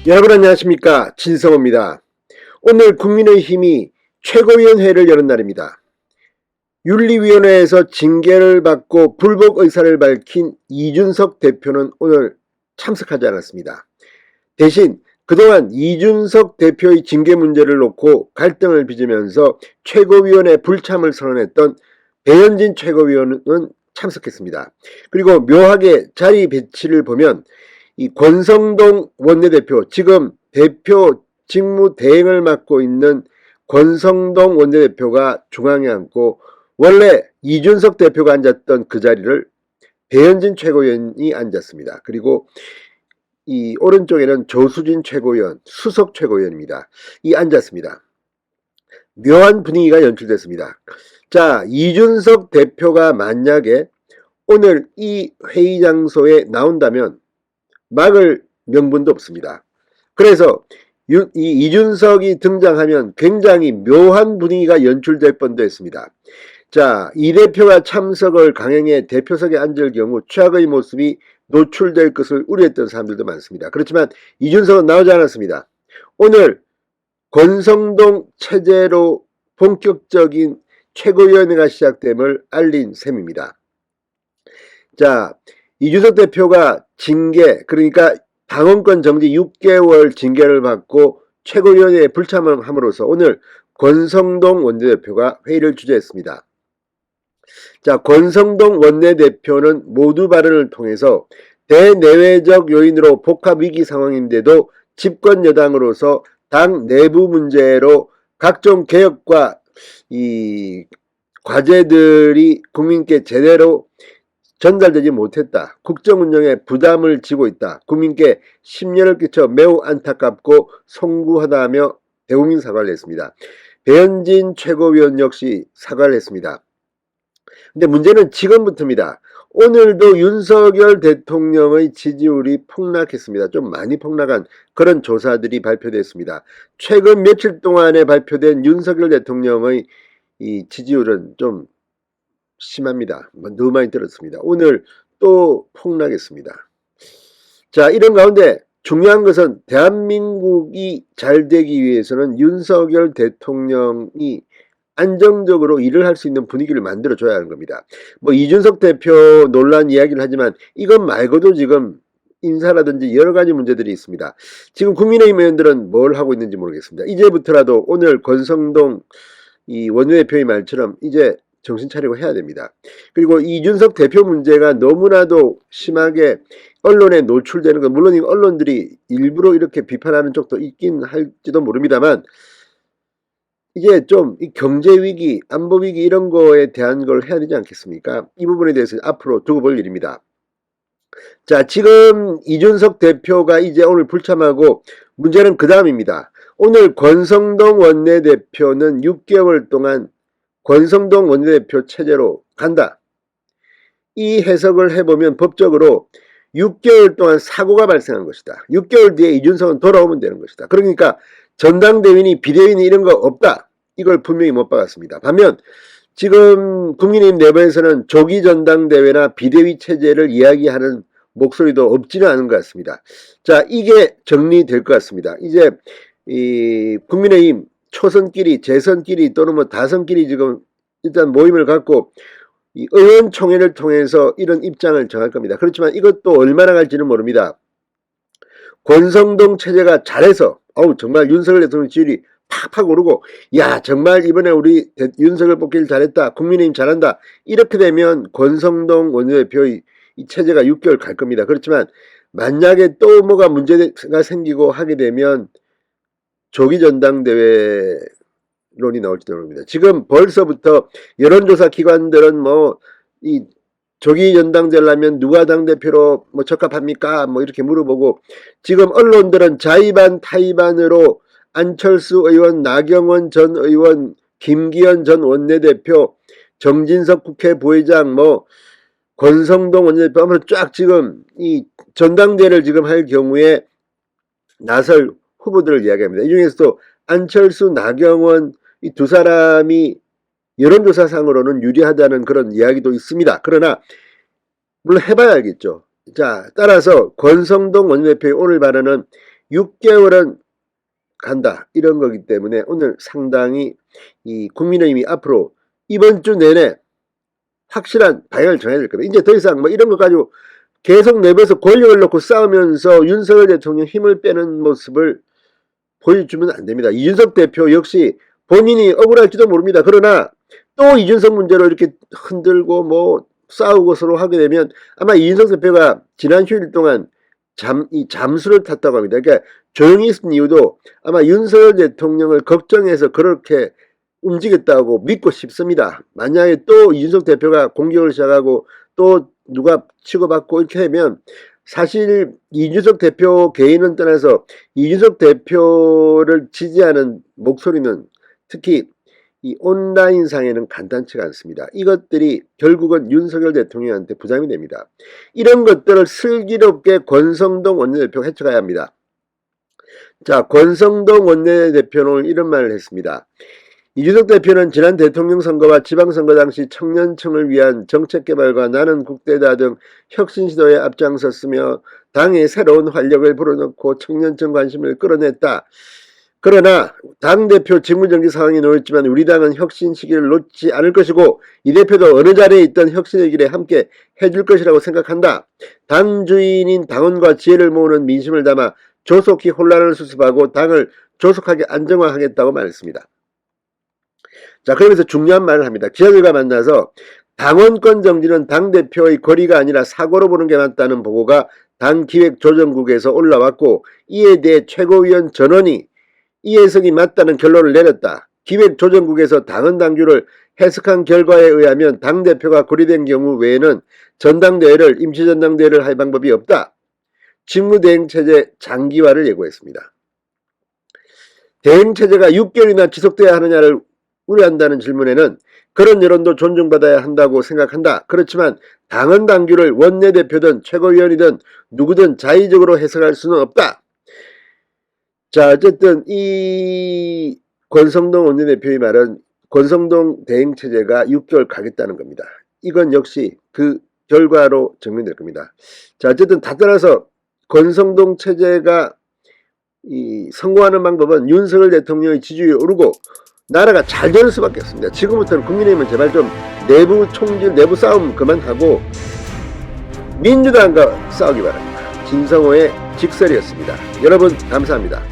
여러분 안녕하십니까, 진성호입니다. 오늘 국민의힘이 최고위원회를 여는 날입니다. 윤리위원회에서 징계를 받고 불복 의사를 밝힌 이준석 대표는 오늘 참석하지 않았습니다. 대신 그동안 이준석 대표의 징계 문제를 놓고 갈등을 빚으면서 최고위원회 불참을 선언했던 배현진 최고위원은 참석했습니다. 그리고 묘하게 자리 배치를 보면 이 권성동 원내대표, 지금 대표 직무 대행을 맡고 있는 권성동 원내대표가 중앙에 앉고, 원래 이준석 대표가 앉았던 그 자리를 배현진 최고위원이 앉았습니다. 그리고 이 오른쪽에는 조수진 최고위원, 수석 최고위원입니다. 이 앉았습니다. 묘한 분위기가 연출됐습니다. 자, 이준석 대표가 만약에 오늘 이 회의 장소에 나온다면 막을 명분도 없습니다. 그래서 이준석이 등장하면 굉장히 묘한 분위기가 연출될 뻔도 했습니다. 자, 이 대표가 참석을 강행해 대표석에 앉을 경우 최악의 모습이 노출될 것을 우려했던 사람들도 많습니다. 그렇지만 이준석은 나오지 않았습니다. 오늘 권성동 체제로 본격적인 최고위원회가 시작됨을 알린 셈입니다. 자, 이준석 대표가 징계, 그러니까 당원권 정지 6개월 징계를 받고 최고위원회에 불참을 함으로써 오늘 권성동 원내대표가 회의를 주재했습니다. 자, 권성동 원내대표는 모두 발언을 통해서 대내외적 요인으로 복합위기 상황인데도 집권 여당으로서 당 내부 문제로 각종 개혁과 이 과제들이 국민께 제대로 전달되지 못했다. 국정 운영에 부담을 지고 있다. 국민께 심려를 끼쳐 매우 안타깝고 송구하다며 대국민 사과를 했습니다. 배현진 최고위원 역시 사과를 했습니다. 근데 문제는 지금부터입니다. 오늘도 윤석열 대통령의 지지율이 폭락했습니다. 좀 많이 폭락한 그런 조사들이 발표됐습니다. 최근 며칠 동안에 발표된 윤석열 대통령의 이 지지율은 좀 심합니다. 너무 많이 들었습니다. 오늘 또 폭락했습니다. 자, 이런 가운데 중요한 것은 대한민국이 잘 되기 위해서는 윤석열 대통령이 안정적으로 일을 할 수 있는 분위기를 만들어줘야 하는 겁니다. 뭐 이준석 대표 논란 이야기를 하지만 이것 말고도 지금 인사라든지 여러 가지 문제들이 있습니다. 지금 국민의힘 의원들은 뭘 하고 있는지 모르겠습니다. 이제부터라도 오늘 권성동 이 원내대표의 말처럼 이제 정신 차리고 해야 됩니다. 그리고 이준석 대표 문제가 너무나도 심하게 언론에 노출되는 건, 물론 이 언론들이 일부러 이렇게 비판하는 쪽도 있긴 할지도 모릅니다만, 이게 좀 이 경제 위기, 안보 위기 이런 거에 대한 걸 해야 되지 않겠습니까? 이 부분에 대해서 앞으로 두고 볼 일입니다. 자, 지금 이준석 대표가 이제 오늘 불참하고, 문제는 그 다음입니다. 오늘 권성동 원내대표는 6개월 동안 권성동 원내대표 체제로 간다. 이 해석을 해보면 법적으로 6개월 동안 사고가 발생한 것이다. 6개월 뒤에 이준석은 돌아오면 되는 것이다. 그러니까 전당대회니 비대위니 이런 거 없다. 이걸 분명히 못 박았습니다. 반면 지금 국민의힘 내부에서는 조기 전당대회나 비대위 체제를 이야기하는 목소리도 없지는 않은 것 같습니다. 자, 이게 정리될 것 같습니다. 이제 이 국민의힘 초선끼리, 재선끼리 또는 뭐 다선끼리 지금 일단 모임을 갖고 이 의원총회를 통해서 이런 입장을 정할 겁니다. 그렇지만 이것도 얼마나 갈지는 모릅니다. 권성동 체제가 잘해서 정말 윤석열 대통령 지지율이 팍팍 오르고, 야 정말 이번에 우리 윤석열 뽑기를 잘했다, 국민의힘 잘한다, 이렇게 되면 권성동 원내대표의 이 체제가 6개월 갈 겁니다. 그렇지만 만약에 또 뭐가 문제가 생기고 하게 되면 조기 전당대회론이 나올지도 모릅니다. 지금 벌써부터 여론조사 기관들은 뭐 이 조기 전당대회를 하면 누가 당대표로 뭐 적합합니까? 뭐 이렇게 물어보고, 지금 언론들은 자의반 타의반으로 안철수 의원, 나경원 전 의원, 김기현 전 원내대표, 정진석 국회 부회장, 뭐 권성동 원내대표 아무로 쫙 지금 이 전당대회를 지금 할 경우에 나설 후보들을 이야기합니다. 이 중에서도 안철수, 나경원 이 두 사람이 여론조사상으로는 유리하다는 그런 이야기도 있습니다. 그러나 물론 해봐야 알겠죠. 자, 따라서 권성동 원내대표의 오늘 발언은 6개월은 간다 이런 거기 때문에 오늘 상당히 이 국민의힘이 앞으로 이번 주 내내 확실한 방향을 정해야 될 겁니다. 이제 더 이상 뭐 이런 거 가지고 계속 내부에서 권력을 놓고 싸우면서 윤석열 대통령 힘을 빼는 모습을 보여주면 안 됩니다. 이준석 대표 역시 본인이 억울할지도 모릅니다. 그러나 또 이준석 문제로 이렇게 흔들고 뭐 싸우고 서로 하게 되면 아마 이준석 대표가 지난 휴일 동안 잠수를 탔다고 합니다. 그러니까 조용히 있은 이유도 아마 윤석열 대통령을 걱정해서 그렇게 움직였다고 믿고 싶습니다. 만약에 또 이준석 대표가 공격을 시작하고 또 누가 치고받고 이렇게 하면 사실 이준석 대표 개인은 떠나서 이준석 대표를 지지하는 목소리는 특히 이 온라인상에는 간단치가 않습니다. 이것들이 결국은 윤석열 대통령한테 부담이 됩니다. 이런 것들을 슬기롭게 권성동 원내대표가 헤쳐가야 합니다. 자, 권성동 원내대표는 이런 말을 했습니다. 이준석 대표는 지난 대통령 선거와 지방선거 당시 청년층을 위한 정책 개발과 나는 국대다 등 혁신 시도에 앞장섰으며 당에 새로운 활력을 불어넣고 청년층 관심을 끌어냈다. 그러나 당대표 직무정지 상황에 놓였지만 우리 당은 혁신 시기를 놓지 않을 것이고 이 대표도 어느 자리에 있던 혁신의 길에 함께 해줄 것이라고 생각한다. 당 주인인 당원과 지혜를 모으는 민심을 담아 조속히 혼란을 수습하고 당을 조속하게 안정화하겠다고 말했습니다. 자, 그러면서 중요한 말을 합니다. 기자들과 만나서 당원권 정지는 당대표의 권리가 아니라 사고로 보는 게 맞다는 보고가 당기획조정국에서 올라왔고 이에 대해 최고위원 전원이 이 해석이 맞다는 결론을 내렸다. 기획조정국에서 당헌 당규를 해석한 결과에 의하면 당대표가 고려된 경우 외에는 전당대회를 임시전당대회를 할 방법이 없다. 직무대행체제 장기화를 예고했습니다. 대행체제가 6개월이나 지속돼야 하느냐를 우려한다는 질문에는 그런 여론도 존중받아야 한다고 생각한다. 그렇지만 당헌 당규를 원내대표든 최고위원이든 누구든 자의적으로 해석할 수는 없다. 자, 어쨌든 이 권성동 원내대표의 말은 권성동 대행체제가 6개월 가겠다는 겁니다. 이건 역시 그 결과로 증명될 겁니다. 자, 어쨌든 다 떠나서 권성동 체제가 성공하는 방법은 윤석열 대통령의 지지율이 오르고 나라가 잘 되는 수밖에 없습니다. 지금부터는 국민의힘은 제발 좀 내부 총질, 내부 싸움 그만하고 민주당과 싸우기 바랍니다. 진성호의 직설이었습니다. 여러분 감사합니다.